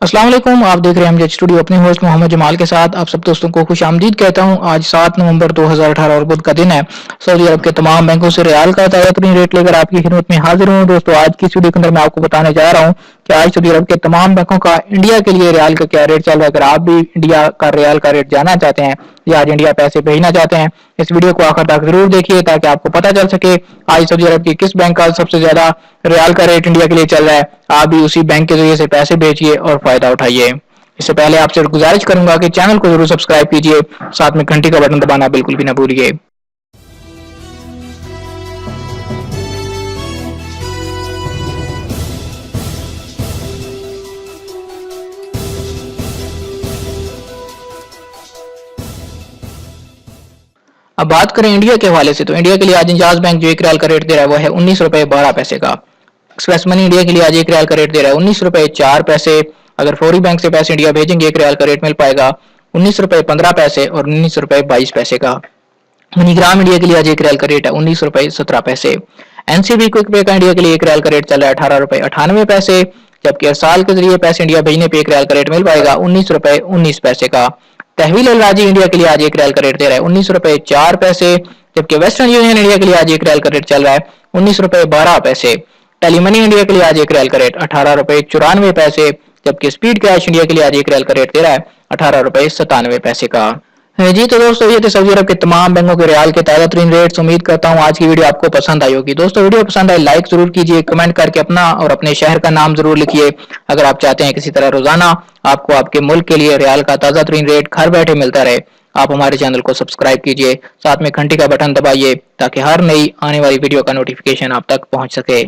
अस्सलाम वालेकुम। आप देख रहे हैं एमजेड स्टूडियो, अपने होस्ट मोहम्मद जमाल के साथ। आप सब दोस्तों को खुश आमदीद कहता हूं। आज 7 नवंबर 2018 और बुध का दिन है। सऊदी अरब के तमाम बैंकों से रियाल का ताज़ा तरीन रेट लेकर आपकी खिदमत में हाजिर हूं। दोस्तों, आज की इस वीडियो के अंदर मैं आपको बताने जा रहा हूं कि आज सऊदी अरब के तमाम बैंकों का इंडिया के लिए रियाल का क्या रेट चल रहा है। अगर आप भी इंडिया का रियाल का रेट जानना चाहते हैं या आज इंडिया पैसे भेजना चाहते हैं, इस वीडियो को आखिर तक जरूर देखिए ताकि आपको पता चल सके आज सऊदी अरब की किस बैंक का सबसे ज्यादा रियाल का रेट इंडिया के लिए चल रहा है। आप भी उसी बैंक के जरिए से पैसे भेजिए और फायदा उठाइए। इससे पहले आपसे गुजारिश करूंगा कि चैनल को जरूर सब्सक्राइब कीजिए, साथ में घंटी का बटन दबाना बिल्कुल भी ना भूलिए। अब बात करें इंडिया के हवाले से, तो इंडिया के लिए आज इंजाज बैंक जो एक रियाल का रेट दे रहा है वो है 19 रुपए 12 पैसे का। एक्सप्रेस मनी इंडिया के लिए आज एक रियाल का रेट दे रहा है 19 रुपए 4 पैसे। अगर फौरी बैंक से पैसे इंडिया भेजेंगे एक रियाल का रेट मिल पाएगा 19 रुपए 15 पैसे और 19 रुपए 22 पैसे का। मनीग्राम इंडिया के लिए आज एक रियाल का रेट है 19 रुपए 17 पैसे। एनसीबी क्विक पे का इंडिया के लिए एक रियाल का रेट चल रहा है 18 रुपए 98 पैसे। जबकि अरसाल के जरिए पैसे इंडिया भेजने पे एक रियाल का रेट मिल पाएगा 19 रुपए 19 पैसे का। तहवील अल राजी इंडिया के लिए आज एक रियाल का रेट दे रहा है 19 रुपए 4 पैसे। जबकि वेस्टर्न यूनियन इंडिया के लिए आज एक रियाल का रेट चल रहा है 19 रुपए 12 पैसे। टेलीमनी इंडिया के लिए आज एक रियाल का रेट 18 रुपए 94 पैसे। जबकि स्पीड कैश इंडिया के लिए आज एक रियाल का रेट दे रहा है 18 रुपए 97 पैसे का। जी तो दोस्तों, ये थे सऊदी अरब के तमाम बैंकों के रियाल के ताज़ा तरीन रेट्स। उम्मीद करता हूँ आज की वीडियो आपको पसंद आई होगी। दोस्तों, वीडियो पसंद आए लाइक जरूर कीजिए, कमेंट करके अपना और अपने शहर का नाम जरूर लिखिए। अगर आप चाहते हैं किसी तरह रोजाना आपको आपके मुल्क के लिए रियाल का ताज़ा तरीन रेट घर बैठे मिलता रहे, आप हमारे चैनल को सब्सक्राइब कीजिए, साथ में घंटी का बटन दबाइए ताकि हर नई आने वाली वीडियो का नोटिफिकेशन आप तक पहुंच सके।